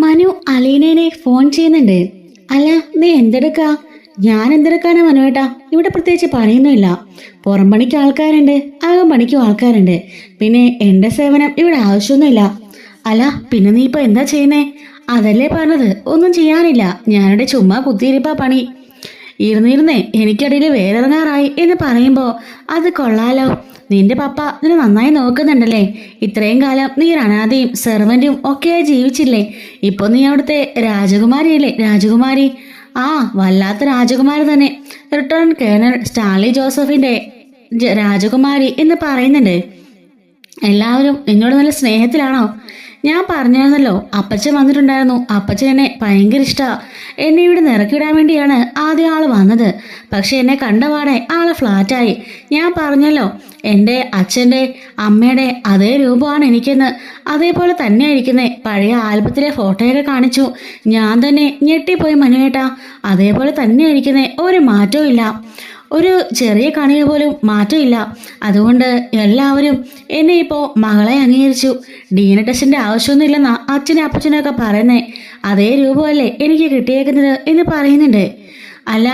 Manu അലീനേനെ phone ചെയ്യുന്നുണ്ട്. അല്ല, നീ എന്തെടുക്കാ? ഞാൻ എന്തെടുക്കാനാ മനുവേട്ടാ? ഇവിടെ പ്രത്യേകിച്ച് പണിയൊന്നുമില്ല. പുറം പണിക്ക് ആൾക്കാരുണ്ട്, അകം പണിക്കും ആൾക്കാരുണ്ട്. പിന്നെ എന്റെ സേവനം ഇവിടെ ആവശ്യമൊന്നുമില്ല. അല്ല, പിന്നെ നീ ഇപ്പൊ എന്താ ചെയ്യുന്നേ? അതല്ലേ പറഞ്ഞത്, ഒന്നും ചെയ്യാനില്ല. ഞാനിവിടെ ചുമ്മാ കുത്തിയിരിപ്പാ പണി. ഇരുന്നിരുന്നേ എനിക്കടിയിൽ വേരിറങ്ങാറായി എന്ന് പറയുമ്പോ അത് കൊള്ളാലോ. നിന്റെ പപ്പ നിന്നെ നന്നായി നോക്കുന്നുണ്ടല്ലേ? ഇത്രയും കാലം നീ ഒരു അനാഥയും സെർവന്റും ഒക്കെയായി ജീവിച്ചില്ലേ? ഇപ്പൊ നീ അവിടുത്തെ രാജകുമാരിയല്ലേ? രാജകുമാരി. ആ, വല്ലാത്ത രാജകുമാരി തന്നെ. റിട്ടേൺ കേണൽ സ്റ്റാൻലി ജോസഫിന്റെ രാജകുമാരി എന്ന് പറയുന്നുണ്ട്. എല്ലാവരും നിന്നോട് നല്ല സ്നേഹത്തിലാണോ? ഞാൻ പറഞ്ഞിരുന്നല്ലോ, അപ്പച്ചൻ വന്നിട്ടുണ്ടായിരുന്നു. അപ്പച്ചൻ എന്നെ ഭയങ്കര ഇഷ്ടാ. എന്നെ ഇവിടെ നിറക്കിവിടാൻ വേണ്ടിയാണ് ആദ്യം ആള് വന്നത്. പക്ഷെ എന്നെ കണ്ടപാടെ ആള് ഫ്ലാറ്റായി. ഞാൻ പറഞ്ഞല്ലോ, എൻ്റെ അച്ഛൻ്റെ അമ്മയുടെ അതേ രൂപമാണ് എനിക്കെന്ന്. അതേപോലെ തന്നെയാ ഇരിക്കുന്നേ. പഴയ ആൽബത്തിലെ ഫോട്ടോയൊക്കെ കാണിച്ചു. ഞാൻ തന്നെ ഞെട്ടിപ്പോയി മനുവേട്ടാ. അതേപോലെ തന്നെയാ ഇരിക്കുന്നേ, ഒരു മാറ്റവും ഇല്ല. ഒരു ചെറിയ കണിക പോലും മാറ്റമില്ല. അതുകൊണ്ട് എല്ലാവരും എന്നെ ഇപ്പോൾ മകളെ അംഗീകരിച്ചു. DNA ടെസ്റ്റിന്റെ ആവശ്യമൊന്നുമില്ലെന്നാ അച്ഛനും അപ്പച്ചനും ഒക്കെ പറയുന്നേ. അതേ രൂപമല്ലേ എനിക്ക് കിട്ടിയേക്കുന്നത് എന്ന് പറയുന്നുണ്ട്. അല്ല,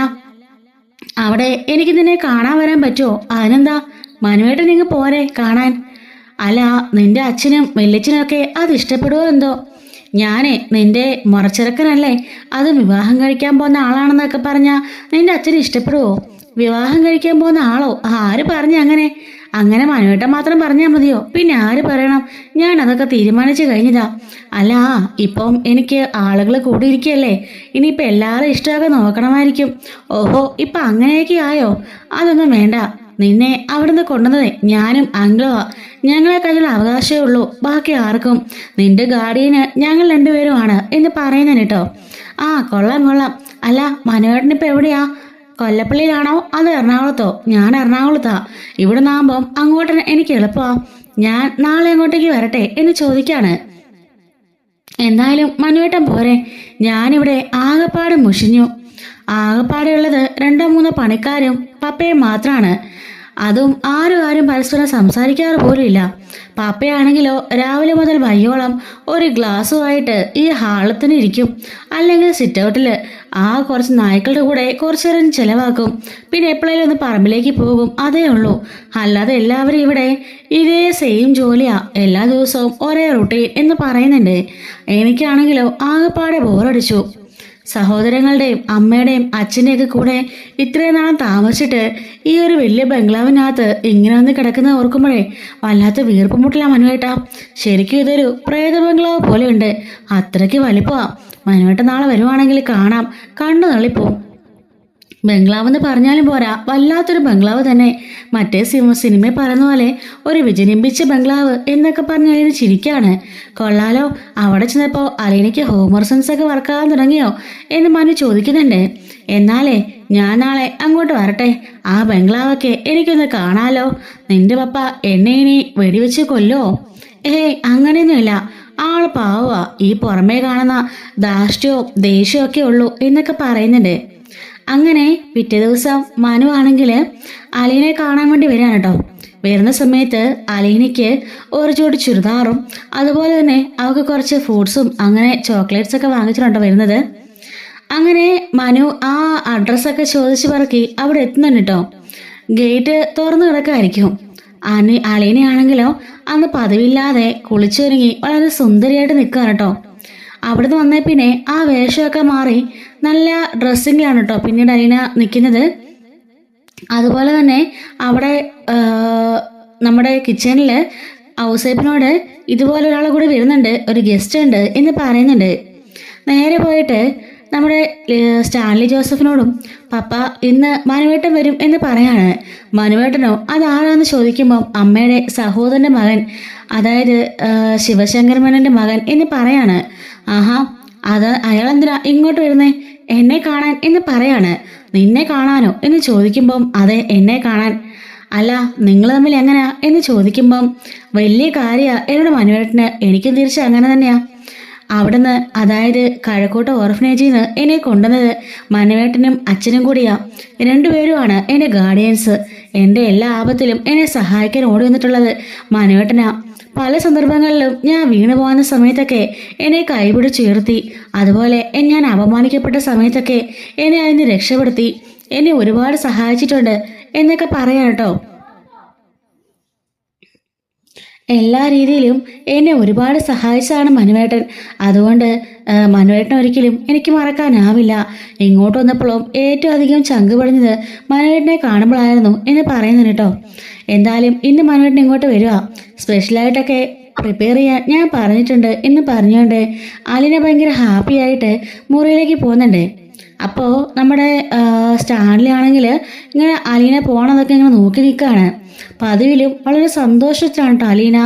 അവിടെ എനിക്ക് നിന്നെ കാണാൻ വരാൻ പറ്റുമോ? അതിനെന്താ, മനുവേട്ടൻ നിങ്ങൾ പോരെ കാണാൻ? അല്ല, നിന്റെ അച്ഛനും വല്യച്ഛനും ഒക്കെ അത് ഇഷ്ടപ്പെടുവോ എന്തോ? ഞാനേ നിന്റെ മുറച്ചിറക്കനല്ലേ, അത് വിവാഹം കഴിക്കാൻ പോകുന്ന ആളാണെന്നൊക്കെ പറഞ്ഞാൽ നിന്റെ അച്ഛന് ഇഷ്ടപ്പെടുവോ? വിവാഹം കഴിക്കാൻ പോകുന്ന ആളോ? ആര് പറഞ്ഞു അങ്ങനെ? അങ്ങനെ മനുവേട്ടൻ മാത്രം പറഞ്ഞാൽ മതിയോ? പിന്നെ ആര് പറയണം? ഞാൻ അതൊക്കെ തീരുമാനിച്ചു കഴിഞ്ഞതാ. അല്ല, ഇപ്പം എനിക്ക് ആളുകൾ കൂടിയിരിക്കുകയല്ലേ, ഇനിയിപ്പോൾ എല്ലാവരും ഇഷ്ടമൊക്കെ നോക്കണമായിരിക്കും. ഓഹോ, ഇപ്പം അങ്ങനെയൊക്കെ ആയോ? അതൊന്നും വേണ്ട. നിന്നെ അവിടുന്ന് കൊണ്ടുവന്നതേ ഞാനും അങ്കിളുവാ. ഞങ്ങളെ കയ്യിൽ അവകാശമേ ഉള്ളൂ, ബാക്കി ആർക്കും. നിന്റെ ഗാർഡിയന് ഞങ്ങൾ രണ്ടുപേരുമാണ് എന്ന് പറയുന്നതിന് കേട്ടോ. ആ, കൊള്ളാം കൊള്ളാം. അല്ല, മനുവേട്ടനിപ്പോൾ എവിടെയാ? കൊല്ലപ്പള്ളിയിലാണോ അതോ എറണാകുളത്തോ? ഞാൻ എറണാകുളത്താ. ഇവിടെ നിന്നാകുമ്പം അങ്ങോട്ട് എനിക്ക് എളുപ്പമാ. ഞാൻ നാളെ അങ്ങോട്ടേക്ക് വരട്ടെ എന്ന് ചോദിക്കാണ്. എന്തായാലും മനുവേട്ടൻ പോരെ? ഞാനിവിടെ ആകെപ്പാട് മുഷിഞ്ഞു. ആകെപ്പാടെ ഉള്ളത് 2-3 പണിക്കാരും പപ്പയും മാത്രമാണ്. അതും ആരും പരസ്പരം സംസാരിക്കാറ് പോലുമില്ല. പാപ്പയാണെങ്കിലോ രാവിലെ മുതൽ വയ്യോളം ഒരു ഗ്ലാസ്സുമായിട്ട് ഈ ഹാളത്തിന് ഇരിക്കും, അല്ലെങ്കിൽ സിറ്റൗട്ടില്. ആ കുറച്ച് നായ്ക്കളുടെ കൂടെ കുറച്ചു നേരം ചിലവാക്കും. പിന്നെ എപ്പോഴേലും ഒന്ന് പറമ്പിലേക്ക് പോകും, അതേ ഉള്ളൂ. അല്ലാതെ എല്ലാവരും ഇവിടെ ഇതേ സെയിം ജോലിയാ, എല്ലാ ദിവസവും ഒരേ റൂട്ടീൻ എന്ന് പറയുന്നുണ്ട്. എനിക്കാണെങ്കിലോ ആകെപ്പാടെ ബോറടിച്ചു. സഹോദരങ്ങളുടെയും അമ്മയുടെയും അച്ഛൻ്റെയൊക്കെ കൂടെ ഇത്രയും നാളും താമസിച്ചിട്ട് ഈ ഒരു വലിയ ബംഗ്ലാവിനകത്ത് ഇങ്ങനെ വന്ന് കിടക്കുന്ന ഓർക്കുമ്പോഴേ വല്ലാത്ത വീർപ്പുമുട്ടില്ല മനുവേട്ടാ. ശരിക്കും ഇതൊരു പ്രേത ബംഗ്ലാവ് പോലെയുണ്ട്. അത്രയ്ക്ക് വലിപ്പമാ. മനുവേട്ട നാളെ വരുവാണെങ്കിൽ കാണാം, കണ്ടു തള്ളിപ്പോവും. ബംഗ്ലാവ് എന്ന് പറഞ്ഞാലും പോരാ, വല്ലാത്തൊരു ബംഗ്ലാവ് തന്നെ. മറ്റേ സിനിമയിൽ പറയുന്ന പോലെ ഒരു വിജനിമ്പിച്ച ബംഗ്ലാവ് എന്നൊക്കെ പറഞ്ഞ് അലീന ചിരിക്കാണ്. കൊള്ളാലോ. അവിടെ ചെന്നപ്പോൾ അലീനയ്ക്ക് ഹോംവർക്ക് സെൻസ് ഒക്കെ വർക്കാകാൻ തുടങ്ങിയോ എന്ന് മനു ചോദിക്കുന്നുണ്ട്. എന്നാലേ ഞാൻ നാളെ അങ്ങോട്ട് വരട്ടെ, ആ ബംഗ്ലാവൊക്കെ എനിക്കൊന്ന് കാണാലോ. നിന്റെ പപ്പ എന്നെ ഇനി വെടിവെച്ച് കൊല്ലോ? അങ്ങനെയൊന്നുമില്ല. ആള് പാവാ. ഈ പുറമേ കാണുന്ന ധാർഷ്ട്യവും ദേഷ്യവും ഒക്കെ ഉള്ളൂ എന്നൊക്കെ പറയുന്നുണ്ട്. അങ്ങനെ പിറ്റേ ദിവസം മനു ആണെങ്കിൽ അലീനെ കാണാൻ വേണ്ടി വരികയാണ് കേട്ടോ. വരുന്ന സമയത്ത് അലീനയ്ക്ക് ഒരു ജോഡി ചുരിദാറും അതുപോലെ തന്നെ അവൾക്ക് കുറച്ച് ഫ്രൂട്ട്സും അങ്ങനെ ചോക്ലേറ്റ്സ് ഒക്കെ വാങ്ങിച്ചിട്ടുണ്ടോ വരുന്നത്. അങ്ങനെ മനു ആ അഡ്രസ്സൊക്കെ ചോദിച്ച് പറക്കി അവിടെ എത്തുന്നുണ്ട് കേട്ടോ. ഗേറ്റ് തുറന്നു കിടക്കായിരിക്കും. അലീനയാണെങ്കിലോ അന്ന് പതിവില്ലാതെ കുളിച്ചൊരുങ്ങി വളരെ സുന്ദരിയായിട്ട് നിൽക്കുകയാണ് കേട്ടോ. അവിടുന്ന് വന്നേ പിന്നെ ആ വേഷമൊക്കെ മാറി നല്ല ഡ്രസ്സിങ്ങിലാണ് കേട്ടോ പിന്നീട് അലീന നിൽക്കുന്നത്. അതുപോലെ തന്നെ അവിടെ നമ്മുടെ കിച്ചണിൽ ഹൗസ് വൈഫിനോട് ഇതുപോലെ ഒരാൾ കൂടി വരുന്നുണ്ട്, ഒരു ഗസ്റ്റ് ഉണ്ട് എന്ന് പറയുന്നുണ്ട്. നേരെ പോയിട്ട് നമ്മുടെ സ്റ്റാൻലി ജോസഫിനോടും പപ്പ ഇന്ന് മനുവേട്ടൻ വരും എന്ന് പറയാണ്. മനുവേട്ടനോ അതാരാന്ന് ചോദിക്കുമ്പം അമ്മയുടെ സഹോദരൻ്റെ മകൻ, അതായത് ശിവശങ്കർ മേനോന്റെ മകൻ എന്ന് പറയാണ്. ആഹാ, അത് അയാളെന്തിനാ ഇങ്ങോട്ട് വരുന്നേ? എന്നെ കാണാൻ എന്ന് പറയാണ്. നിന്നെ കാണാനോ എന്ന് ചോദിക്കുമ്പം അതെ, എന്നെ കാണാൻ. അല്ല, നിങ്ങൾ തമ്മിൽ എങ്ങനെയാ എന്ന് ചോദിക്കുമ്പം വലിയ കാര്യാ എന്നോട് മനുവേട്ടന്. എനിക്കും തിരിച്ച് അങ്ങനെ തന്നെയാ. അവിടുന്ന്, അതായത് കഴക്കൂട്ട ഓർഫനേജിൽ നിന്ന് എന്നെ കൊണ്ടുവന്നത് മനുവേട്ടനും അച്ഛനും കൂടിയാ. രണ്ടുപേരുമാണ് എൻ്റെ ഗാർഡിയൻസ്. എൻ്റെ എല്ലാ ആപത്തിലും എന്നെ സഹായിക്കാൻ ഓടി വന്നിട്ടുള്ളത് മനുവേട്ടനാ. പല സന്ദർഭങ്ങളിലും ഞാൻ വീണു പോകുന്ന സമയത്തൊക്കെ എന്നെ കൈപിടിച്ചുയർത്തി. അതുപോലെ ഞാൻ അപമാനിക്കപ്പെട്ട സമയത്തൊക്കെ എന്നെ അതിന് രക്ഷപ്പെടുത്തി. എന്നെ ഒരുപാട് സഹായിച്ചിട്ടുണ്ട് എന്നൊക്കെ പറയാം കേട്ടോ. എല്ലാ രീതിയിലും എന്നെ ഒരുപാട് സഹായിച്ചതാണ് മനുവേട്ടൻ. അതുകൊണ്ട് മനുവേട്ടൻ ഒരിക്കലും എനിക്ക് മറക്കാനാവില്ല. ഇങ്ങോട്ട് വന്നപ്പോഴും ഏറ്റവും അധികം ചങ്ക് പടിഞ്ഞത് മനുവേട്ടനെ കാണുമ്പോഴായിരുന്നു എന്ന് പറയുന്നത് കേട്ടോ. എന്തായാലും ഇന്ന് മനുവേട്ടൻ ഇങ്ങോട്ട് വരിക, സ്പെഷ്യലായിട്ടൊക്കെ പ്രിപ്പയർ ചെയ്യാൻ ഞാൻ പറഞ്ഞിട്ടുണ്ട് എന്ന് പറഞ്ഞുകൊണ്ട് അലീന ഭയങ്കര ഹാപ്പി ആയിട്ട് മുറിയിലേക്ക് പോകുന്നുണ്ട്. അപ്പോൾ നമ്മുടെ സ്റ്റാൻഡിലാണെങ്കിൽ ഇങ്ങനെ അലീന പോകണതൊക്കെ ഇങ്ങനെ നോക്കി നിൽക്കുകയാണ്. പതിവിലും വളരെ സന്തോഷിച്ചാണ് കേട്ടോ അലീന.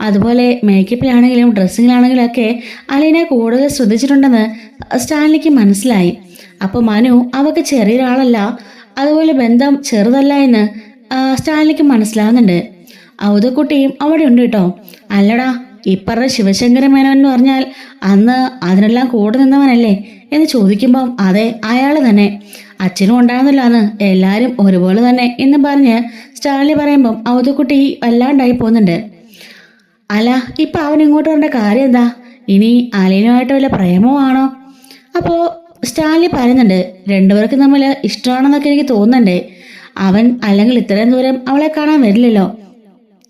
അതുപോലെ മേക്കപ്പിലാണെങ്കിലും ഡ്രസ്സിങ്ങിലാണെങ്കിലും ഒക്കെ അലീന കൂടുതൽ ശ്രദ്ധിച്ചിട്ടുണ്ടെന്ന് സ്റ്റാൻലിക്ക് മനസ്സിലായി. അപ്പോൾ മനു അവൾക്ക് ചെറിയൊരാളല്ല, അതുപോലെ ബന്ധം ചെറുതല്ല എന്ന് സ്റ്റാൻലിക്ക് മനസ്സിലാവുന്നുണ്ട്. ഔദക്കുട്ടിയും അവിടെ ഉണ്ട് കേട്ടോ. അല്ലടാ, ഇപ്പറ ശിവശങ്കര മേനോൻ എന്ന് പറഞ്ഞാൽ അന്ന് അതിനെല്ലാം കൂടെ നിന്നവനല്ലേ എന്ന് ചോദിക്കുമ്പം അതെ, അയാൾ തന്നെ. അച്ഛനും ഉണ്ടാകുന്നില്ലാന്ന് എല്ലാവരും ഒരുപോലെ തന്നെ എന്ന് പറഞ്ഞ് സ്റ്റാൻലി പറയുമ്പം ഔദക്കുട്ടി വല്ലാണ്ടായി പോകുന്നുണ്ട്. അല്ല, ഇപ്പം അവൻ ഇങ്ങോട്ട് വരേണ്ട കാര്യം എന്താ? ഇനി അലീനുമായിട്ട് വല്ല പ്രേമമാണോ? അപ്പോൾ സ്റ്റാൻലി പറയുന്നുണ്ട്, രണ്ടുപേർക്കും തമ്മിൽ ഇഷ്ടമാണെന്നൊക്കെ എനിക്ക് തോന്നുന്നുണ്ട്. അവൻ അല്ലെങ്കിൽ ഇത്രയും ദൂരം അവളെ കാണാൻ വരില്ലല്ലോ.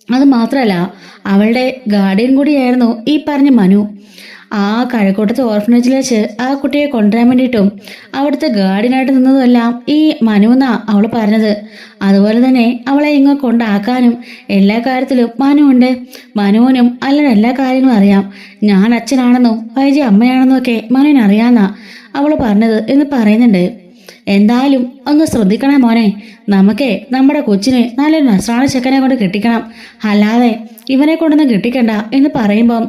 അത് മാത്രമല്ല, അവളുടെ ഗാർഡിയൻ കൂടിയായിരുന്നു ഈ പറഞ്ഞ മനു. ആ കഴക്കൂട്ടത്തെ ഓർഫനേജിൽ വെച്ച് ആ കുട്ടിയെ കൊണ്ടുവരാൻ വേണ്ടിയിട്ടും അവിടുത്തെ ഗാർഡിയനായിട്ട് നിന്നതുമെല്ലാം ഈ മനു എന്നാ അവൾ പറഞ്ഞത്. അതുപോലെ തന്നെ അവളെ ഇങ്ങ് കൊണ്ടാക്കാനും എല്ലാ കാര്യത്തിലും മനു ഉണ്ട്. മനുവിനും അല്ല എല്ലാ കാര്യങ്ങളും അറിയാം. ഞാൻ അച്ഛനാണെന്നും വൈജി അമ്മയാണെന്നും ഒക്കെ മനുവിന് അറിയാമെന്നാ അവൾ പറഞ്ഞത് എന്ന് പറയുന്നുണ്ട്. എന്തായാലും ഒന്ന് ശ്രദ്ധിക്കണേ മോനെ, നമുക്കേ നമ്മുടെ കൊച്ചിനെ നല്ലൊരു നസ്രാണി ചെക്കനെ കൊണ്ട് കെട്ടിക്കണം, അല്ലാതെ ഇവനെ കൊണ്ടൊന്നും കെട്ടിക്കണ്ട എന്ന് പറയുമ്പം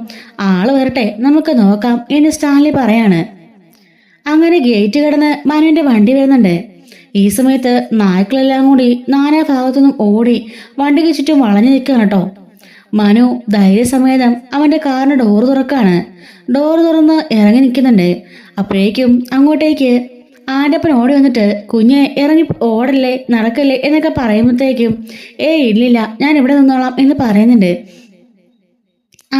ആള് വരട്ടെ, നമുക്ക് നോക്കാം എന്ന് സ്റ്റാൻലി പറയാണ്. അങ്ങനെ ഗേറ്റ് കടന്ന് മനുവിന്റെ വണ്ടി വരുന്നുണ്ട്. ഈ സമയത്ത് നായ്ക്കളെല്ലാം കൂടി നാനാ ഭാഗത്തുനിന്നും ഓടി വണ്ടിക്ക് ചുറ്റും വളഞ്ഞു നിൽക്കുകയാണ് കേട്ടോ. മനു ധൈര്യസമേതം അവന്റെ കാറിന് ഡോറ് തുറക്കാണ്. ഡോറ് തുറന്ന് ഇറങ്ങി നിൽക്കുന്നുണ്ട്. അപ്പോഴേക്കും അങ്ങോട്ടേക്ക് ആൻ്റപ്പൻ ഓടി വന്നിട്ട് കുഞ്ഞെ ഇറങ്ങി ഓടല്ലേ നടക്കല്ലേ എന്നൊക്കെ പറയുമ്പോഴത്തേക്കും ഇല്ലില്ല, ഞാൻ ഇവിടെ നിന്നോളാം എന്ന് പറയുന്നുണ്ട്.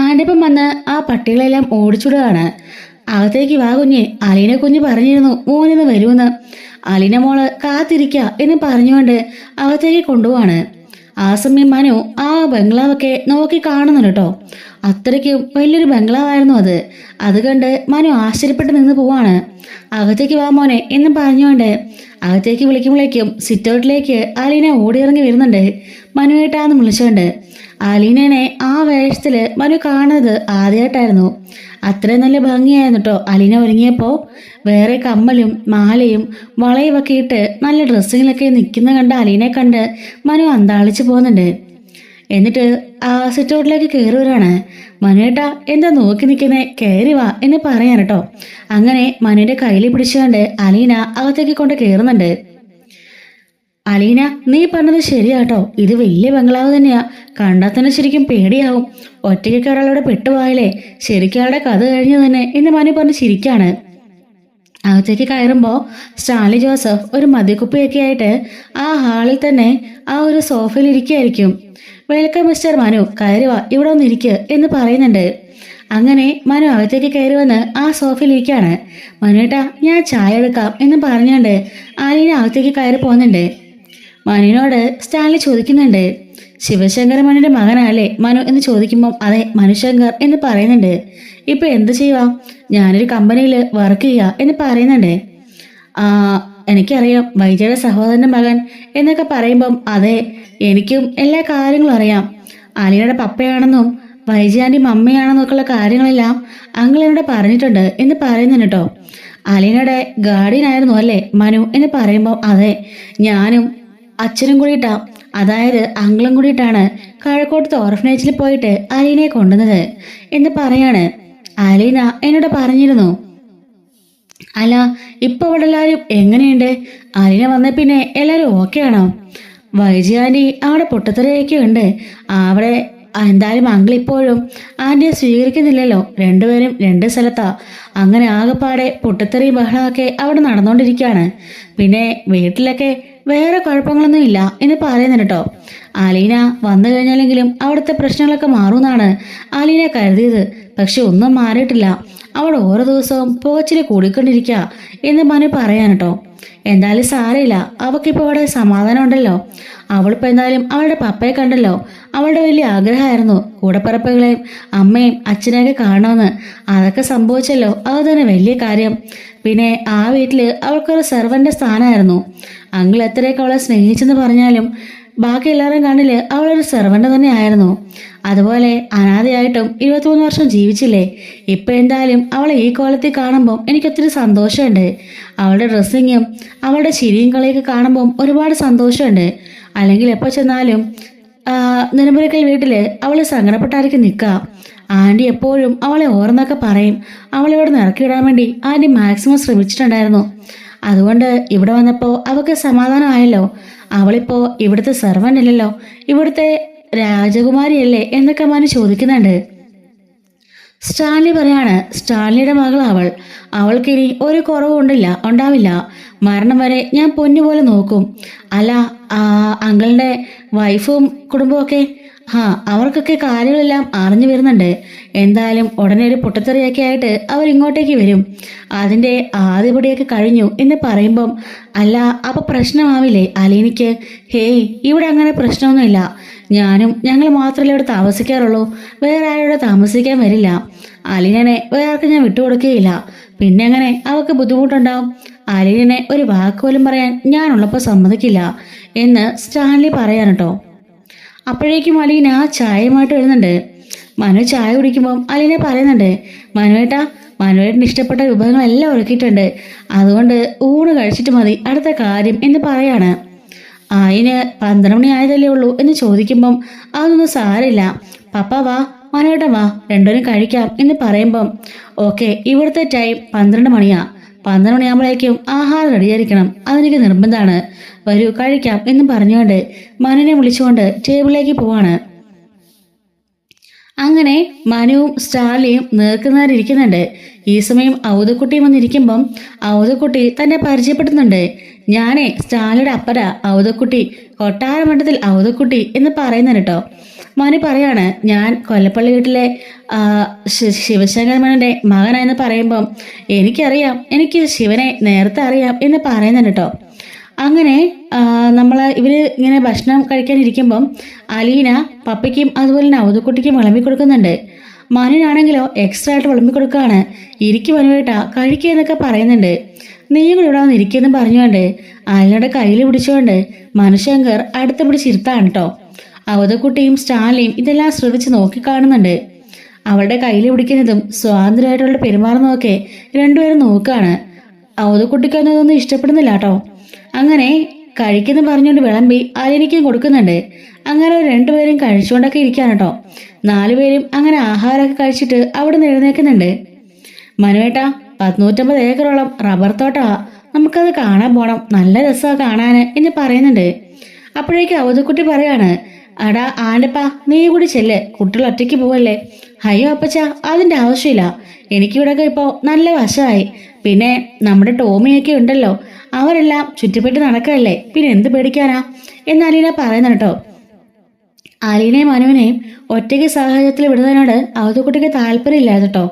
ആൻ്റപ്പൻ വന്ന് ആ പട്ടികളെല്ലാം ഓടിച്ചുടുകയാണ്. അകത്തേക്ക് വാ കുഞ്ഞെ, അലീന കുഞ്ഞ് പറഞ്ഞിരുന്നു മോനിന്ന് വരുമെന്ന്. അലീന മോള് കാത്തിരിക്ക എന്ന് പറഞ്ഞുകൊണ്ട് അകത്തേക്ക് കൊണ്ടുപോവാണ്. ആ സമയം മനു ആ ബംഗ്ലാവൊക്കെ നോക്കി കാണുന്നുണ്ട് കേട്ടോ. അത്രയ്ക്കും വലിയൊരു ബംഗ്ലാവായിരുന്നു അത്. അത് കണ്ട് മനു ആശ്ചര്യപ്പെട്ട് നിന്ന് പോവാണ്. അകത്തേക്ക് വാ മോനെ എന്ന് പറഞ്ഞുകൊണ്ട് അകത്തേക്ക് വിളിക്കുമ്പോഴേക്കും സിറ്റൗട്ടിലേക്ക് അലീന ഓടിയിറങ്ങി വരുന്നുണ്ട്. മനുവേട്ടാന്ന് വിളിച്ചുകൊണ്ട്. അലീനനെ ആ വേഷത്തിൽ മനു കാണുന്നത് ആദ്യമായിട്ടായിരുന്നു. അത്രയും നല്ല ഭംഗിയായിരുന്നു കേട്ടോ അലീന ഒരുങ്ങിയപ്പോൾ. വേറെ കമ്മലും മാലയും വളയും ഒക്കെ ഇട്ട് നല്ല ഡ്രസ്സിങ്ങിലൊക്കെ നിൽക്കുന്ന കണ്ട അലീനെ കണ്ട് മനു അന്താളിച്ച് പോകുന്നുണ്ട്. എന്നിട്ട് ആ സിറ്റൗട്ടിലേക്ക് കയറി വരാണ്. മനുവേട്ടാ എന്താ നോക്കി നിൽക്കുന്നേ, കയറി വാ എന്ന് പറയാൻ കേട്ടോ. അങ്ങനെ മനുവിന്റെ കയ്യിൽ പിടിച്ചുകൊണ്ട് അലീന അകത്തേക്ക് കൊണ്ട് കയറുന്നുണ്ട്. അലീന, നീ പറഞ്ഞത് ശരിയാട്ടോ, ഇത് വലിയ ബംഗ്ലാവ് തന്നെയാ. കണ്ടാൽ തന്നെ ശരിക്കും പേടിയാവും. ഒറ്റയ്ക്കൊക്കെ ഒരാളോട് പെട്ടുപോയാലേ ശരിക്കും ആളുടെ കഥ കഴിഞ്ഞു തന്നെ എന്ന് മനു പറഞ്ഞ് ചിരിക്കാണ്. അകത്തേക്ക് കയറുമ്പോൾ സ്റ്റാൻലി ജോസഫ് ഒരു മദ്യക്കുപ്പിയൊക്കെ ആയിട്ട് ആ ഹാളിൽ തന്നെ ആ ഒരു സോഫയിൽ ഇരിക്കുകയായിരിക്കും. വെൽക്കം മിസ്റ്റർ മനു, കയറി വാ, ഇവിടെ ഒന്ന് ഇരിക്കുക എന്ന് പറയുന്നുണ്ട്. അങ്ങനെ മനു അകത്തേക്ക് കയറി വന്ന് ആ സോഫയിൽ ഇരിക്കുകയാണ്. മനുവേട്ടാ ഞാൻ ചായ എടുക്കാം എന്ന് പറഞ്ഞുകൊണ്ട് അലീന അകത്തേക്ക് കയറി പോകുന്നുണ്ട്. മനുവിനോട് സ്റ്റാൻലി ചോദിക്കുന്നുണ്ട്, ശിവശങ്കര മനുവിന്റെ മകനല്ലേ മനു എന്ന് ചോദിക്കുമ്പം അതെ മനുശങ്കർ എന്ന് പറയുന്നുണ്ട്. ഇപ്പൊ എന്ത് ചെയ്യുക, ഞാനൊരു കമ്പനിയിൽ വർക്ക് ചെയ്യുക എന്ന് പറയുന്നുണ്ട്. എനിക്കറിയാം വൈജയുടെ സഹോദരന്റെ മകൻ എന്നൊക്കെ പറയുമ്പം അതെ എനിക്കും എല്ലാ കാര്യങ്ങളും അറിയാം. അലീനയുടെ പപ്പയാണെന്നും വൈജയാൻ്റെ മമ്മയാണെന്നൊക്കെയുള്ള കാര്യങ്ങളെല്ലാം അങ്കിൾ എന്നോട് പറഞ്ഞിട്ടുണ്ട് എന്ന് പറയുന്നുണ്ട് കേട്ടോ. അലീനയുടെ ഗാർഡിയൻ ആയിരുന്നു അല്ലേ മനു എന്ന് പറയുമ്പോൾ അതെ, ഞാനും അച്ഛനും കൂടിയിട്ടാ, അതായത് അങ്കിളും കൂടിയിട്ടാണ് കഴക്കൂട്ടത്തെ ഓർഫനേജിൽ പോയിട്ട് അലീനയെ കൊണ്ടുവന്നത് എന്ന് പറയാണ്. അലീന എന്നോട് പറഞ്ഞിരുന്നു. അല്ല, ഇപ്പൊ അവിടെ എല്ലാവരും എങ്ങനെയുണ്ട്? അലീന വന്ന പിന്നെ എല്ലാവരും ഓക്കെ ആണോ? വൈജി ആൻറ്റി അവിടെ പൊട്ടത്തരയൊക്കെ ഉണ്ട്. അവിടെ എന്തായാലും അങ്കിൾ ഇപ്പോഴും ആൻറ്റിയെ സ്വീകരിക്കുന്നില്ലല്ലോ. രണ്ടുപേരും രണ്ട് സ്ഥലത്താ. അങ്ങനെ ആകെപ്പാടെ പൊട്ടത്തെറി ബഹളമൊക്കെ അവിടെ നടന്നുകൊണ്ടിരിക്കുകയാണ്. പിന്നെ വീട്ടിലൊക്കെ വേറെ കുഴപ്പങ്ങളൊന്നും ഇല്ല എന്ന് പറയുന്നുണ്ട് കേട്ടോ. അലീന വന്നു കഴിഞ്ഞാലെങ്കിലും അവിടുത്തെ പ്രശ്നങ്ങളൊക്കെ മാറുമെന്നാണ് അലീന കരുതിയത്. പക്ഷെ ഒന്നും മാറിയിട്ടില്ല. അവൾ ഓരോ ദിവസവും പോച്ചിൽ കൂടിക്കൊണ്ടിരിക്കുക എന്ന് മനു പറയാൻ കേട്ടോ. എന്തായാലും സാരമില്ല, അവൾക്കിപ്പോൾ അവിടെ സമാധാനം ഉണ്ടല്ലോ. അവളിപ്പോൾ എന്തായാലും അവളുടെ പപ്പയെ കണ്ടല്ലോ. അവളുടെ വലിയ ആഗ്രഹമായിരുന്നു കൂടപ്പിറപ്പുകളെയും അമ്മയും അച്ഛനെയൊക്കെ കാണണമെന്ന്. അതൊക്കെ സംഭവിച്ചല്ലോ, അത് തന്നെ വലിയ കാര്യം. പിന്നെ ആ വീട്ടിൽ അവൾക്കൊരു സെർവൻ്റെ സ്ഥാനമായിരുന്നു. അങ്കിൾ എത്രയൊക്കെ അവളെ സ്നേഹിച്ചെന്ന് പറഞ്ഞാലും ബാക്കി എല്ലാവരും കണ്ണില് അവളൊരു സെർവൻ്റ് തന്നെ ആയിരുന്നു. അതുപോലെ അനാഥയായിട്ടും 23 വർഷം ജീവിച്ചില്ലേ. ഇപ്പം എന്തായാലും അവളെ ഈ കോലത്തിൽ കാണുമ്പം എനിക്കൊത്തിരി സന്തോഷമുണ്ട്. അവളുടെ ഡ്രസ്സിങ്ങും അവളുടെ ചിരിയും കളിയൊക്കെ കാണുമ്പം ഒരുപാട് സന്തോഷമുണ്ട്. അല്ലെങ്കിൽ എപ്പോൾ ചെന്നാലും നിലമ്പുരക്കൽ വീട്ടിൽ അവൾ സങ്കടപ്പെട്ടായിരിക്കും നിൽക്കുക. ആൻറ്റി എപ്പോഴും അവളെ ഓർന്നൊക്കെ പറയും. അവളെ ഇവിടെ നിന്ന് ഇറക്കിയിടാൻ വേണ്ടി ആൻറ്റി മാക്സിമം ശ്രമിച്ചിട്ടുണ്ടായിരുന്നു. അതുകൊണ്ട് ഇവിടെ വന്നപ്പോൾ അവൾക്ക് സമാധാനമായല്ലോ. അവളിപ്പോൾ ഇവിടുത്തെ സെർവൻ്റ് അല്ലല്ലോ, ഇവിടുത്തെ രാജകുമാരിയല്ലേ എന്നൊക്കെ മനു ചോദിക്കുന്നുണ്ട്. സ്റ്റാൻലി പറയാണ്, സ്റ്റാൻലിയുടെ മകൾ അവൾക്കിനി ഒരു കുറവും ഉണ്ടാവില്ല. മരണം വരെ ഞാൻ പൊന്നുപോലെ നോക്കും. അല്ല, അങ്കിളിൻ്റെ വൈഫും കുടുംബമൊക്കെ അവർക്കൊക്കെ കാര്യങ്ങളെല്ലാം അറിഞ്ഞു വരുന്നുണ്ട്. എന്തായാലും ഉടനെ ഒരു പൊട്ടത്തെറിയൊക്കെ ആയിട്ട് അവരിങ്ങോട്ടേക്ക് വരും. അതിൻ്റെ ആദ്യപടിയൊക്കെ കഴിഞ്ഞു എന്ന് പറയുമ്പം, അല്ല അപ്പോൾ പ്രശ്നമാവില്ലേ അലീനയ്ക്ക്? ഹേയ്, ഇവിടെ അങ്ങനെ പ്രശ്നമൊന്നുമില്ല. ഞങ്ങൾ മാത്രമല്ലേ ഇവിടെ താമസിക്കാറുള്ളൂ. വേറെ ആരോടെ താമസിക്കാൻ വരില്ല. അലീനനെ വേറെ ആർക്കും ഞാൻ വിട്ടുകൊടുക്കുകയില്ല. പിന്നെ അങ്ങനെ അവൾക്ക് ബുദ്ധിമുട്ടുണ്ടാവും. അലീനനെ ഒരു വാക്കുപോലും പറയാൻ ഞാനുള്ളപ്പോൾ സമ്മതിക്കില്ല എന്ന് സ്റ്റാൻലി പറയാൻ കേട്ടോ. അപ്പോഴേക്കും അലീന ചായയുമായിട്ട് വരുന്നുണ്ട്. മനു ചായ കുടിക്കുമ്പം അലീന പറയുന്നുണ്ട്, മനുവേട്ടന് ഇഷ്ടപ്പെട്ട വിഭവങ്ങളെല്ലാം ഒരുക്കിയിട്ടുണ്ട്. അതുകൊണ്ട് ഊണ് കഴിച്ചിട്ട് മതി അടുത്ത കാര്യം എന്ന് പറയാണ്. അതിന് 12 മണി ആയതല്ലേ ഉള്ളൂ എന്ന് ചോദിക്കുമ്പം, അതൊന്നും സാരില്ല, പപ്പ വാ, മനുവേട്ടൻ വാ, രണ്ടുപേരും കഴിക്കാം എന്ന് പറയുമ്പം, ഓക്കെ, ഇവിടുത്തെ ടൈം 12 മണിയാ. 12 മണിയാകുമ്പോഴേക്കും ആഹാരം റെഡിയായിരിക്കണം, അതെനിക്ക് നിർബന്ധമാണ്. വരൂ കഴിക്കാം എന്ന് പറഞ്ഞുകൊണ്ട് മനുവിനെ വിളിച്ചുകൊണ്ട് ടേബിളിലേക്ക് പോവാണ്. അങ്ങനെ മനുവും സ്റ്റാൻലിയും നേർക്കുനേരിരിക്കുന്നുണ്ട്. ഈ സമയം ഔദക്കുട്ടിയും വന്നിരിക്കുമ്പം ഔദക്കുട്ടി തന്നെ പരിചയപ്പെടുത്തുന്നുണ്ട്. ഞാനേ സ്റ്റാൻലിയുടെ അപ്പര ഔദക്കുട്ടി, കൊട്ടാരമണ്ഡലത്തിൽ ഔദക്കുട്ടി എന്ന് പറയുന്നത് കേട്ടോ. മനു പറയാണ്, ഞാൻ കൊല്ലപ്പള്ളി വീട്ടിലെ ശിവശങ്കർ മേനോന്റെ മകനായെന്ന് പറയുമ്പം, എനിക്കറിയാം, എനിക്ക് ശിവനെ നേരത്തെ അറിയാം എന്ന് പറയുന്നുണ്ട് കേട്ടോ. അങ്ങനെ ഇവര് ഇങ്ങനെ ഭക്ഷണം കഴിക്കാനിരിക്കുമ്പം അലീന പപ്പയ്ക്കും അതുപോലെ തന്നെ ഔദക്കുട്ടിക്കും വിളമ്പി കൊടുക്കുന്നുണ്ട്. മനുവിനാണെങ്കിലോ എക്സ്ട്രാ ആയിട്ട് വിളമ്പി കൊടുക്കുകയാണ്. ഇരിക്കും മനുവേട്ടാ, കഴിക്കുക എന്നൊക്കെ പറയുന്നുണ്ട്. നീയും കൂടെ ഇവിടെ വന്ന് ഇരിക്കുമെന്ന് പറഞ്ഞുകൊണ്ട് അലീനയുടെ കയ്യിൽ പിടിച്ചുകൊണ്ട് മനുശങ്കർ അടുത്ത് പിടിച്ചിരുത്താണ് കേട്ടോ. ഔദക്കുട്ടിയും സ്റ്റാൻലിയും ഇതെല്ലാം ശ്രദ്ധിച്ച് നോക്കിക്കാണുന്നുണ്ട്. അവളുടെ കയ്യിൽ പിടിക്കുന്നതും സ്വാതന്ത്ര്യമായിട്ടുള്ള പെരുമാറുന്നതൊക്കെ രണ്ടുപേരും നോക്കുകയാണ്. ഔദക്കുട്ടിക്കൊന്നും ഇതൊന്നും ഇഷ്ടപ്പെടുന്നില്ല കേട്ടോ. അങ്ങനെ കഴിക്കുന്നു പറഞ്ഞുകൊണ്ട് വിളമ്പി അലീനയ്ക്കും കൊടുക്കുന്നുണ്ട്. അങ്ങനെ രണ്ടുപേരും കഴിച്ചുകൊണ്ടൊക്കെ ഇരിക്കുകയാണ് കേട്ടോ. 4 പേരും അങ്ങനെ ആഹാരമൊക്കെ കഴിച്ചിട്ട് അവിടെ നിന്ന് എഴുന്നേൽക്കുന്നുണ്ട്. മനുവേട്ടാ, 150 ഏക്കറോളം റബ്ബർ തോട്ടമാ, നമുക്കത് കാണാൻ പോണം, നല്ല രസമാണ് കാണാൻ എന്ന് പറയുന്നുണ്ട്. അപ്പോഴേക്കും ഔദക്കുട്ടി പറയാണ്, അടാ ആൻ്റപ്പാ, നീ കൂടി ചെല്ല്, കുട്ടികൾ ഒറ്റയ്ക്ക് പോവല്ലേ. അയ്യോ അപ്പച്ച, അതിൻ്റെ ആവശ്യമില്ല, എനിക്കിവിടെയൊക്കെ ഇപ്പോൾ നല്ല വശമായി. പിന്നെ നമ്മുടെ ടോമിയൊക്കെ ഉണ്ടല്ലോ, അവരെല്ലാം ചുറ്റിപ്പെട്ട് നടക്കല്ലേ, പിന്നെ എന്ത് പേടിക്കാനാ എന്ന് അലീന പറയുന്നു കേട്ടോ. അലീനയും മനുവിനെയും ഒറ്റയ്ക്ക് സാഹചര്യത്തിൽ വിടുന്നതിനോട് ഔദക്കുട്ടിക്ക് താല്പര്യമില്ലായിരുന്നു കേട്ടോ.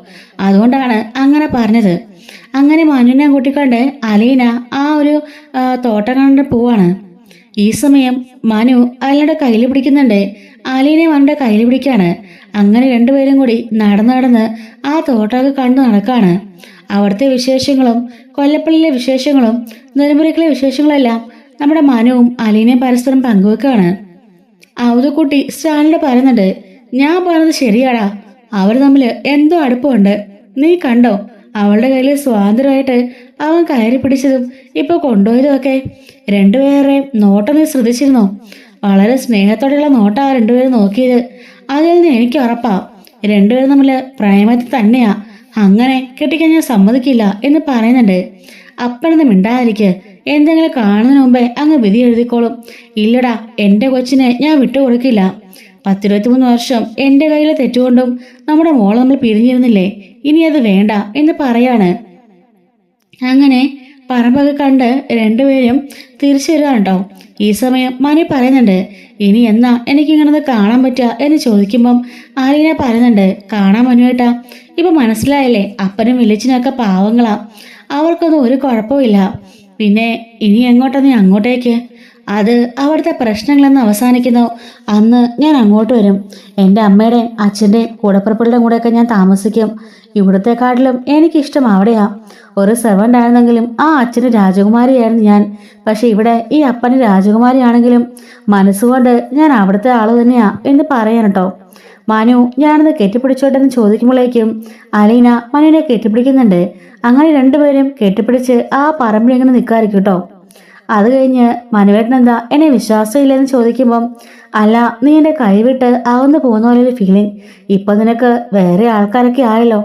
അതുകൊണ്ടാണ് അങ്ങനെ പറഞ്ഞത്. അങ്ങനെ മനുവിനെ കൂട്ടിക്കൊണ്ട് അലീന ആ ഒരു തോട്ടം കണ്ടിട്ട് പോവാണ്. ഈ സമയം മനു അയാളുടെ കയ്യിൽ പിടിക്കുന്നുണ്ട്. അലീനയും മനുവിൻ്റെ കയ്യിൽ പിടിക്കാണ്. അങ്ങനെ രണ്ടുപേരും കൂടി നടന്ന് ആ തോട്ടമൊക്കെ കണ്ടു നടക്കാണ്. അവിടുത്തെ വിശേഷങ്ങളും കൊല്ലപ്പള്ളിയിലെ വിശേഷങ്ങളും നെടുമുറിക്കലെ വിശേഷങ്ങളെല്ലാം നമ്മുടെ മനുവും അലീനയും പരസ്പരം പങ്കുവെക്കുകയാണ്. ഔദക്കുട്ടി സ്റ്റാൻലിയോട് പറയുന്നുണ്ട്, ഞാൻ പറഞ്ഞത് ശരിയാടാ, അവർ തമ്മിൽ എന്തോ അടുപ്പമുണ്ട്. നീ കണ്ടോ അവളുടെ കയ്യിൽ സ്വാതന്ത്ര്യമായിട്ട് അവൻ കയറി പിടിച്ചതും ഇപ്പോൾ കൊണ്ടുപോയതും ഒക്കെ. രണ്ടുപേരുടെയും നോട്ടം നീ ശ്രദ്ധിച്ചിരുന്നോ? വളരെ സ്നേഹത്തോടെയുള്ള നോട്ടാ രണ്ടുപേരും നോക്കിയത്. അതിൽ നിന്ന് എനിക്ക് ഉറപ്പാ രണ്ടുപേരും തമ്മിൽ പ്രേമത്തിൽ തന്നെയാ. അങ്ങനെ കെട്ടിക്കാൻ ഞാൻ സമ്മതിക്കില്ല എന്ന് പറയുന്നുണ്ട്. അപ്പഴൊന്നും മിണ്ടാതിരിക്ക്, എന്തെങ്കിലും കാണുന്നതിന് മുമ്പേ അങ്ങ് വിധി എഴുതിക്കോളും. ഇല്ലടാ, എൻ്റെ കൊച്ചിനെ ഞാൻ വിട്ടുകൊടുക്കില്ല. 10-23 വർഷം എൻ്റെ കയ്യിൽ തെറ്റുകൊണ്ടും നമ്മുടെ മോളെ നമ്മൾ പിരിഞ്ഞിരുന്നില്ലേ, ഇനി അത് വേണ്ട എന്ന് പറയാണ്. അങ്ങനെ പറമ്പൊക്കെ കണ്ട് രണ്ടുപേരും തിരിച്ചു വരികയാണ് കേട്ടോ. ഈ സമയം മനു പറയുന്നുണ്ട്, ഇനി എന്നാ എനിക്കിങ്ങനെ കാണാൻ പറ്റുക എന്ന് ചോദിക്കുമ്പം ആലീന പറയുന്നുണ്ട്, കാണാൻ മനുവേട്ടാ, ഇപ്പൊ മനസ്സിലായില്ലേ, അപ്പനും വിളിച്ചിനൊക്കെ പാവങ്ങളാ, അവർക്കൊന്നും ഒരു കുഴപ്പമില്ല. പിന്നെ ഇനി എങ്ങോട്ടാ നീ അങ്ങോട്ടേക്ക്? അത് അവിടുത്തെ പ്രശ്നങ്ങളെന്ന് അവസാനിക്കുന്നു അന്ന് ഞാൻ അങ്ങോട്ട് വരും. എൻ്റെ അമ്മയുടെയും അച്ഛൻ്റെയും കൂടപ്പിറപ്പുകളുടെ കൂടെയൊക്കെ ഞാൻ താമസിക്കും. ഇവിടത്തെക്കാട്ടിലും എനിക്കിഷ്ടം അവിടെയാ. ഒരു സെവൻ്റ് ആയിരുന്നെങ്കിലും ആ അച്ഛന് രാജകുമാരിയായിരുന്നു ഞാൻ. പക്ഷെ ഇവിടെ ഈ അപ്പന് രാജകുമാരിയാണെങ്കിലും മനസ്സുകൊണ്ട് ഞാൻ അവിടുത്തെ ആള് തന്നെയാ എന്ന് പറയാൻ കേട്ടോ. മനു ഞാനത് കെട്ടിപ്പിടിച്ചോട്ടെന്ന് ചോദിക്കുമ്പോഴേക്കും അലീന മനുവിനെ കെട്ടിപ്പിടിക്കുന്നുണ്ട്. അങ്ങനെ രണ്ടുപേരും കെട്ടിപ്പിടിച്ച് ആ പറമ്പിൽ എങ്ങനെ നിൽക്കാതിരിക്കും കേട്ടോ. അത് കഴിഞ്ഞ് മനുവേട്ടനെന്താ എന്നെ വിശ്വാസമില്ലെന്ന് ചോദിക്കുമ്പം, അല്ല നീ എൻ്റെ കൈവിട്ട് അകന്നു പോകുന്ന പോലെ ഒരു ഫീലിംഗ്. ഇപ്പൊ നിനക്ക് വേറെ ആൾക്കാരൊക്കെ ആയല്ലോ,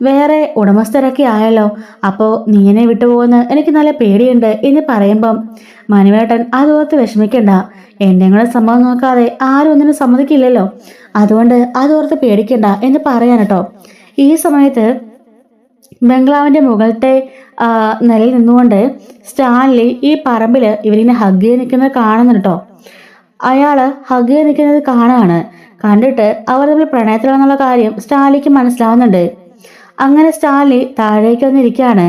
വേറെ ഉടമസ്ഥരൊക്കെ ആയല്ലോ, അപ്പോൾ നീ എന്നെ വിട്ടുപോകുന്ന എനിക്ക് നല്ല പേടിയുണ്ട് എന്ന് പറയുമ്പം മനുവേട്ടൻ അതോർത്ത് വിഷമിക്കണ്ട, എന്നെ കൂടെ സമ്മതം നോക്കാതെ ആരും ഒന്നിനും സമ്മതിക്കില്ലല്ലോ, അതുകൊണ്ട് അതോർത്ത് പേടിക്കണ്ട എന്ന് പറയാൻ കേട്ടോ. ഈ സമയത്ത് ബംഗ്ലാവിന്റെ മുകളിലത്തെ നിലയിൽ നിന്നുകൊണ്ട് സ്റ്റാൻലി ഈ പറമ്പിൽ ഇവരിങ്ങനെ ഹഗ് ചെയ്ത് നിൽക്കുന്നത് കാണുന്നുണ്ട് കേട്ടോ. അയാള് ഹഗ് ചെയ്ത് നിൽക്കുന്നത് കാണുകയാണ്. കണ്ടിട്ട് അവർ തമ്മിൽ പ്രണയത്തിലാണെന്നുള്ള കാര്യം സ്റ്റാൻലിക്ക് മനസ്സിലാവുന്നുണ്ട്. അങ്ങനെ സ്റ്റാൻലി താഴേക്ക് വന്നിരിക്കുകയാണ്.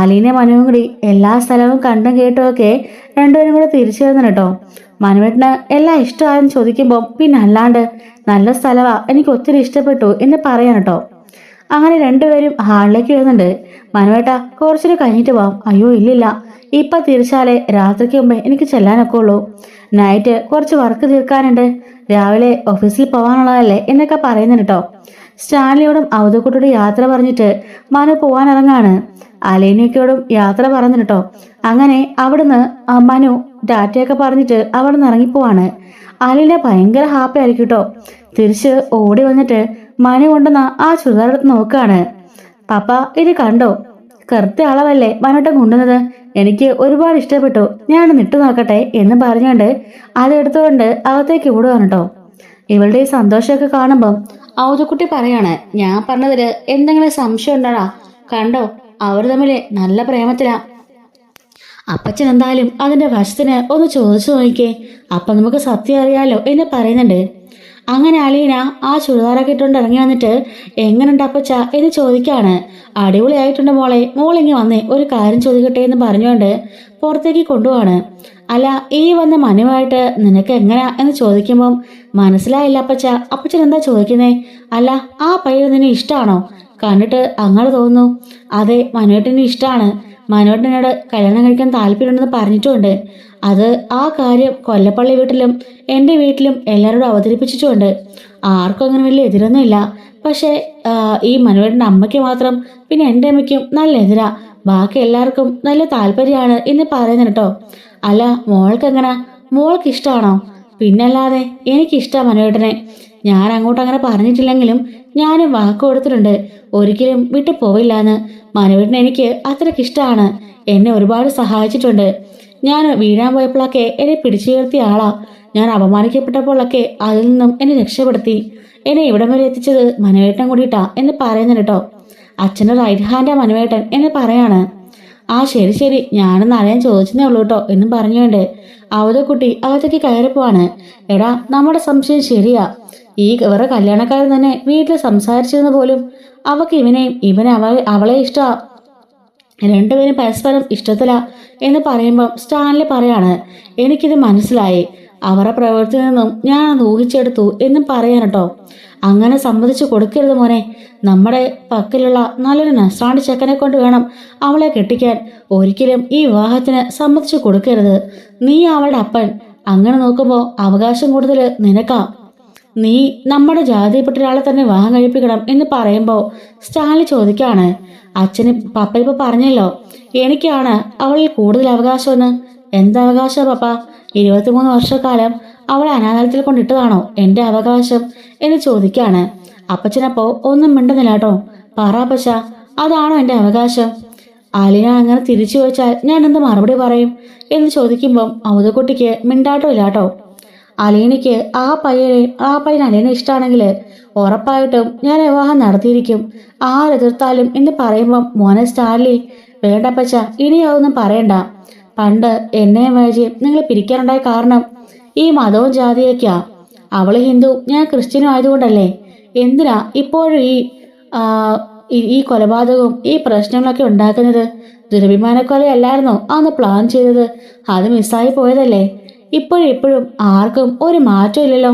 അലീനെ മനുവും കൂടി എല്ലാ സ്ഥലവും കണ്ടും കേട്ടും ഒക്കെ രണ്ടുപേരും കൂടെ തിരിച്ചു വരുന്നുണ്ട് കേട്ടോ. മനുവേട്ടന് എല്ലാം ഇഷ്ടമായെന്ന് ചോദിക്കുമ്പോൾ പിന്നെ അല്ലാണ്ട് നല്ല സ്ഥലമാ, എനിക്ക് ഒത്തിരി ഇഷ്ടപ്പെട്ടു എന്ന് പറയാൻ കേട്ടോ. അങ്ങനെ രണ്ടുപേരും ഹാളിലേക്ക് വരുന്നുണ്ട്. മനുവേട്ട കുറച്ചൊരു കഴിഞ്ഞിട്ട് പോവാം. അയ്യോ ഇല്ലില്ല, ഇപ്പൊ തിരിച്ചാലേ രാത്രിക്ക് മുമ്പേ എനിക്ക് ചെല്ലാനൊക്കെ ഉള്ളൂ, നൈറ്റ് കുറച്ച് വർക്ക് തീർക്കാനുണ്ട്, രാവിലെ ഓഫീസിൽ പോകാനുള്ളതല്ലേ എന്നൊക്കെ പറയുന്നുണ്ട് കേട്ടോ. സ്റ്റാൻലിയോടും അവധക്കുട്ടിയോടും യാത്ര പറഞ്ഞിട്ട് മനു പോവാൻ ഇറങ്ങാണ്. അലീനയ്ക്കോടും യാത്ര പറഞ്ഞിട്ട് കേട്ടോ. അങ്ങനെ അവിടുന്ന് മനു ടാറ്റയൊക്കെ പറഞ്ഞിട്ട് അവിടെ നിന്ന് ഇറങ്ങിപ്പോവാണ്. അലീന ഭയങ്കര ഹാപ്പി ആയിരിക്കും കേട്ടോ. തിരിച്ച് ഓടി വന്നിട്ട് മനു കൊണ്ടുവന്ന ആ ചുരിദാർ എടുത്ത് നോക്കുകയാണ്. പപ്പ ഇത് കണ്ടോ, കറുത്ത അളവല്ലേ മനുട്ടൻ കൊണ്ടുവന്നത്, എനിക്ക് ഒരുപാട് ഇഷ്ടപ്പെട്ടു, ഞാൻ നിട്ടു നോക്കട്ടെ എന്ന് പറഞ്ഞുകൊണ്ട് അതെടുത്തുകൊണ്ട് അകത്തേക്ക് ഓടുകയാണ് കേട്ടോ. ഇവളുടെ ഈ സന്തോഷമൊക്കെ കാണുമ്പം ഔതുക്കുട്ടി പറയാണ്, ഞാൻ പറഞ്ഞതില് എന്തെങ്കിലും സംശയം ഉണ്ടാടാ, കണ്ടോ അവർ തമ്മില് നല്ല പ്രേമത്തിലാ, അപ്പച്ചൻ എന്തായാലും അതിന്റെ വശത്തിന് ഒന്ന് ചോദിച്ചു നോക്കിക്കേ, അപ്പൊ നമുക്ക് സത്യം അറിയാലോ എന്ന് പറയുന്നുണ്ട്. അങ്ങനെ അലീന ആ ചുരിദാറൊക്കെ ഇട്ടുകൊണ്ട് ഇറങ്ങി വന്നിട്ട് എങ്ങനെയുണ്ട് അപ്പച്ച എന്ന് ചോദിക്കാണ്. അടിപൊളിയായിട്ടുണ്ട് മോളെ, മോളിങ്ങി വന്നേ ഒരു കാര്യം ചോദിക്കട്ടെ എന്ന് പറഞ്ഞുകൊണ്ട് പുറത്തേക്ക് കൊണ്ടുപോവാണ്. അല്ല ഈ വന്ന മനുവായിട്ട് നിനക്ക് എങ്ങനെയാ എന്ന് ചോദിക്കുമ്പം മനസ്സിലായില്ല അപ്പച്ച, അപ്പച്ചൻ എന്താ ചോദിക്കുന്നേ, അല്ല ആ പയ്യൻ നിന്നെ ഇഷ്ടമാണോ, കണ്ടിട്ട് അങ്ങനെ തോന്നുന്നു. അതെ മനുവേട്ടന് ഇഷ്ടമാണ്, മനുവേട്ടനോട് കല്യാണം കഴിക്കാൻ താല്പര്യമുണ്ടെന്ന് പറഞ്ഞിട്ടുമുണ്ട്. അത് ആ കാര്യം കൊല്ലപ്പള്ളി വീട്ടിലും എൻ്റെ വീട്ടിലും എല്ലാവരോടും അവതരിപ്പിച്ചിട്ടുമുണ്ട്. ആർക്കും അങ്ങനെ വലിയ എതിരൊന്നുമില്ല. പക്ഷേ ഈ മനുവേട്ടൻ്റെ അമ്മയ്ക്ക് മാത്രം പിന്നെ എൻ്റെ അമ്മയ്ക്കും നല്ല എതിരാ, ബാക്കി എല്ലാവർക്കും നല്ല താല്പര്യമാണ് എന്ന് പറയുന്നത് കേട്ടോ. അല്ല മോൾക്ക് എങ്ങനെ, മോൾക്ക് ഇഷ്ടമാണോ? പിന്നല്ലാതെ എനിക്കിഷ്ടമാണ് മനുവേട്ടനെ, ഞാൻ അങ്ങോട്ട് അങ്ങനെ പറഞ്ഞിട്ടില്ലെങ്കിലും ഞാനും വാക്ക് കൊടുത്തിട്ടുണ്ട് ഒരിക്കലും വിട്ടു പോവില്ല എന്ന്. മനുവേട്ടനെ എനിക്ക് അത്രയ്ക്കിഷ്ടമാണ്, എന്നെ ഒരുപാട് സഹായിച്ചിട്ടുണ്ട്. ഞാൻ വീഴാൻ പോയപ്പോഴൊക്കെ എന്നെ പിടിച്ചു ഉയർത്തിയ ആളാ, ഞാൻ അപമാനിക്കപ്പെട്ടപ്പോഴൊക്കെ അതിൽ നിന്നും എന്നെ രക്ഷപ്പെടുത്തി, എന്നെ ഇവിടം വരെ എത്തിച്ചത് മനുവേട്ടൻ കൂടിയിട്ടാ എന്ന് പറയുന്നുണ്ട് കേട്ടോ. അച്ഛൻ്റെ റൈറ്റ് ഹാൻഡാ മനുവേട്ടൻ എന്ന് പറയാണ്. ആ ശരി ശരി, ഞാനൊന്ന് അറിയാൻ ചോദിച്ചതേ ഉള്ളൂ കേട്ടോ എന്നും പറഞ്ഞുകൊണ്ട് അവധക്കുട്ടി അകത്തേക്ക് കയറിപ്പോവാണ്. എടാ നമ്മുടെ സംശയം ശരിയാ, ഈ വേറെ കല്യാണക്കാരൻ തന്നെ വീട്ടിൽ സംസാരിച്ചിരുന്ന പോലും അവക്ക് ഇവനെയും ഇവനെ അവളെ ഇഷ്ടാ, രണ്ടുപേരും പരസ്പരം ഇഷ്ടത്തിലാ എന്ന് പറയുമ്പം സ്റ്റാൻലി പറയാണ്, എനിക്കിത് മനസ്സിലായി, അവരുടെ പ്രവൃത്തിയിൽ നിന്നും ഞാനത് ഊഹിച്ചെടുത്തു എന്നും പറയാൻ കേട്ടോ. അങ്ങനെ സമ്മതിച്ചു കൊടുക്കരുത് മോനെ, നമ്മുടെ പക്കലുള്ള നല്ലൊരു നസ്രാണി ചെക്കനെ കൊണ്ട് വേണം അവളെ കെട്ടിക്കാൻ, ഒരിക്കലും ഈ വിവാഹത്തിന് സമ്മതിച്ചു കൊടുക്കരുത്. നീ അവളുടെ അപ്പൻ, അങ്ങനെ നോക്കുമ്പോൾ അവകാശം കൂടുതൽ നിനക്കാ, നീ നമ്മുടെ ജാതിയിൽപ്പെട്ട ഒരാളെ തന്നെ വിവാഹം കഴിപ്പിക്കണം എന്ന് പറയുമ്പോൾ സ്റ്റാൻലി ചോദിക്കാണ്, അച്ഛന് പപ്പ ഇപ്പൊ പറഞ്ഞല്ലോ എനിക്കാണ് അവളിൽ കൂടുതൽ അവകാശമെന്ന്. എന്തവകാശം പപ്പ? 23 വർഷക്കാലം അവളെ അനാഥാലയത്തിൽ കൊണ്ടിട്ടതാണോ എൻ്റെ അവകാശം എന്ന് ചോദിക്കാണ്. അപ്പച്ചനപ്പോ ഒന്നും മിണ്ടുന്നില്ല കേട്ടോ. പറ അപ്പച്ച, അതാണോ എൻ്റെ അവകാശം? അലീന അങ്ങനെ തിരിച്ചു ചോദിച്ചാൽ ഞാൻ എന്ത് മറുപടി പറയും എന്ന് ചോദിക്കുമ്പം അവധക്കുട്ടിക്ക് മിണ്ടാട്ടമില്ല കേട്ടോ. അലീനയ്ക്ക് ആ പയ്യൻ അലീന ഇഷ്ടമാണെങ്കിൽ ഉറപ്പായിട്ടും ഞാൻ വിവാഹം നടത്തിയിരിക്കും, ആരെതിർത്താലും എന്ന് പറയുമ്പം മോനെ സ്റ്റാൻലി, വേണ്ടപ്പച്ച ഇനി അതൊന്നും പറയണ്ട, പണ്ട് എന്നെയും വൈജിയും നിങ്ങൾ പിരിക്കാനുണ്ടായ കാരണം ഈ മതവും ജാതിയൊക്കെയാ. അവള് ഹിന്ദു, ഞാൻ ക്രിസ്ത്യനും ആയതുകൊണ്ടല്ലേ? എന്തിനാ ഇപ്പോഴും ഈ കൊലപാതകവും ഈ പ്രശ്നങ്ങളൊക്കെ ഉണ്ടാക്കുന്നത്? ദുരഭിമാനക്കൊലയല്ലായിരുന്നോ അന്ന് പ്ലാൻ ചെയ്തത്? അത് മിസ്സായി പോയതല്ലേ? ഇപ്പോഴും ആർക്കും ഒരു മാറ്റം ഇല്ലല്ലോ.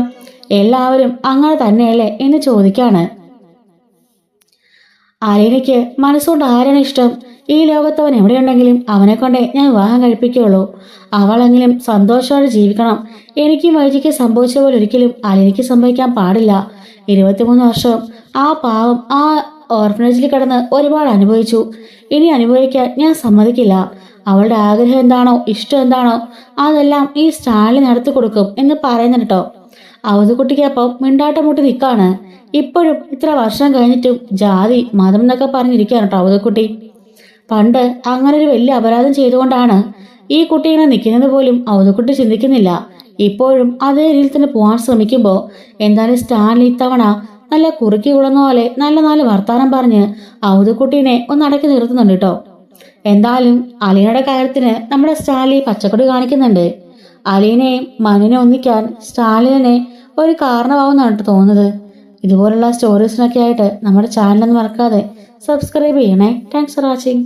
എല്ലാവരും അങ്ങനെ തന്നെയല്ലേ എന്ന് ചോദിക്കാണ്. അലീനയ്ക്ക് മനസ്സുകൊണ്ട് ആരാണ് ഇഷ്ടം? ഈ ലോകത്തവൻ എവിടെയുണ്ടെങ്കിലും അവനെ കൊണ്ടേ ഞാൻ വിവാഹം കഴിപ്പിക്കുകയുള്ളൂ. അവളെങ്കിലും സന്തോഷത്തോടെ ജീവിക്കണം. എനിക്കും വൈജിക്ക് സംഭവിച്ച പോലെ ഒരിക്കലും അലീനയ്ക്ക് സംഭവിക്കാൻ പാടില്ല. 23 വർഷം ആ പാവം ആ ഓർഫനേജിൽ കിടന്ന് ഒരുപാട് അനുഭവിച്ചു. ഇനി അനുഭവിക്കാൻ ഞാൻ സമ്മതിക്കില്ല. അവളുടെ ആഗ്രഹം എന്താണോ, ഇഷ്ടം എന്താണോ, അതെല്ലാം ഈ സ്റ്റാലിൻ നടത്തി കൊടുക്കും എന്ന് പറയുന്നുണ്ട് കേട്ടോ. അവധുകുട്ടിക്കപ്പം മിണ്ടാട്ടം മുട്ടി നിൽക്കാണ്. ഇപ്പോഴും ഇത്ര വർഷം കഴിഞ്ഞിട്ടും ജാതി മതം എന്നൊക്കെ പറഞ്ഞിരിക്കുകയാണ് കേട്ടോ അവധുക്കുട്ടി. പണ്ട് അങ്ങനെ ഒരു വലിയ അപരാധം ചെയ്തുകൊണ്ടാണ് ഈ കുട്ടി ഇങ്ങനെ നിൽക്കുന്നത് പോലും അവധുക്കുട്ടി ചിന്തിക്കുന്നില്ല. ഇപ്പോഴും അതേ രീതിയിൽ തന്നെ പോകാൻ ശ്രമിക്കുമ്പോൾ എന്തായാലും സ്റ്റാൻലി ഇത്തവണ നല്ല കുറുക്കി കുളന്ന പോലെ നല്ല നല്ല വർത്താനം പറഞ്ഞ് അവധുക്കുട്ടീനെ ഒന്ന് അടക്കി നിർത്തുന്നുണ്ട് കേട്ടോ. എന്തായാലും അലീനയുടെ കാര്യത്തിന് നമ്മുടെ സ്റ്റാൻലി പച്ചക്കൊടി കാണിക്കുന്നുണ്ട്. അലീനയും മനുവിനെ ഒന്നിക്കാൻ സ്റ്റാലിനെ ഒരു കാരണമാവുന്നതാണ് തോന്നുന്നത്. ഇതുപോലുള്ള സ്റ്റോറീസിനൊക്കെ ആയിട്ട് നമ്മുടെ ചാനലൊന്നും മറക്കാതെ സബ്സ്ക്രൈബ് ചെയ്യണേ. Thanks for watching.